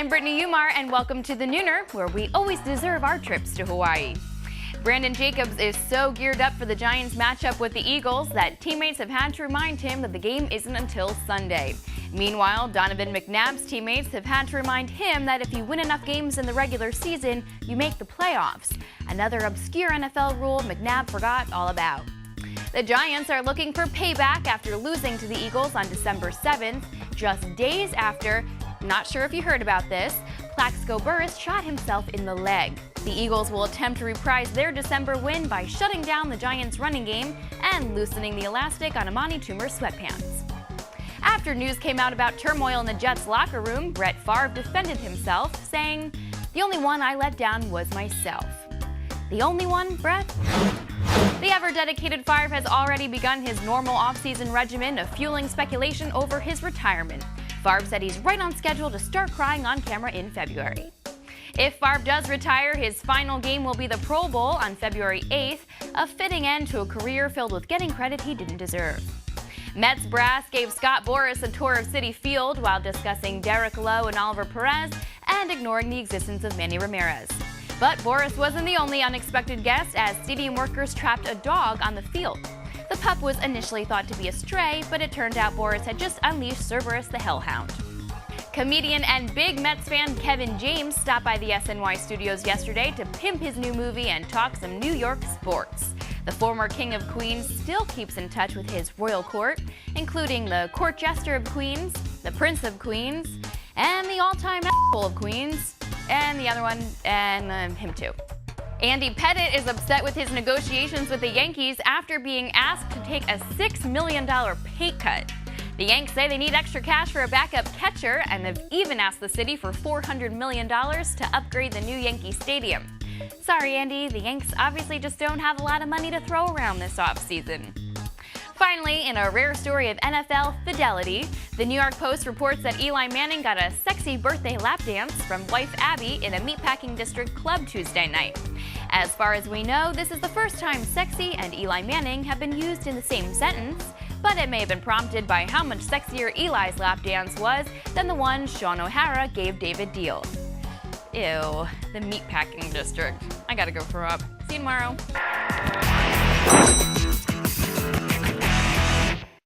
I'm Brittany Umar, and welcome to the Nooner, where we always deserve our trips to Hawaii. Brandon Jacobs is so geared up for the Giants matchup with the Eagles that teammates have had to remind him that the game isn't until Sunday. Meanwhile, Donovan McNabb's teammates have had to remind him that if you win enough games in the regular season, you make the playoffs. Another obscure NFL rule McNabb forgot all about. The Giants are looking for payback after losing to the Eagles on December 7th, just days after, not sure if you heard about this, Plaxico Burress shot himself in the leg. The Eagles will attempt to reprise their December win by shutting down the Giants' running game and loosening the elastic on Amani Toomer's sweatpants. After news came out about turmoil in the Jets' locker room, Brett Favre defended himself, saying, "The only one I let down was myself." The only one, Brett? The ever-dedicated Favre has already begun his normal off-season regimen of fueling speculation over his retirement. Favre said he's right on schedule to start crying on camera in February. If Favre does retire, his final game will be the Pro Bowl on February 8th, a fitting end to a career filled with getting credit he didn't deserve. Mets brass gave Scott Boras a tour of Citi Field while discussing Derek Lowe and Oliver Perez and ignoring the existence of Manny Ramirez. But Boras wasn't the only unexpected guest, as stadium workers trapped a dog on the field. The pup was initially thought to be a stray, but it turned out Boras had just unleashed Cerberus the hellhound. Comedian and big Mets fan Kevin James stopped by the SNY studios yesterday to pimp his new movie and talk some New York sports. The former King of Queens still keeps in touch with his royal court, including the court jester of Queens, the Prince of Queens, and the all-time asshole of Queens, and the other one, and him too. Andy Pettitte is upset with his negotiations with the Yankees after being asked to take a $6 million pay cut. The Yanks say they need extra cash for a backup catcher, and they've even asked the city for $400 million to upgrade the new Yankee Stadium. Sorry, Andy, the Yanks obviously just don't have a lot of money to throw around this offseason. Finally, in a rare story of NFL fidelity, the New York Post reports that Eli Manning got a sexy birthday lap dance from wife Abby in a meatpacking district club Tuesday night. As far as we know, this is the first time sexy and Eli Manning have been used in the same sentence, but it may have been prompted by how much sexier Eli's lap dance was than the one Sean O'Hara gave David Deal. Ew, the meatpacking district. I gotta go throw up. See you tomorrow.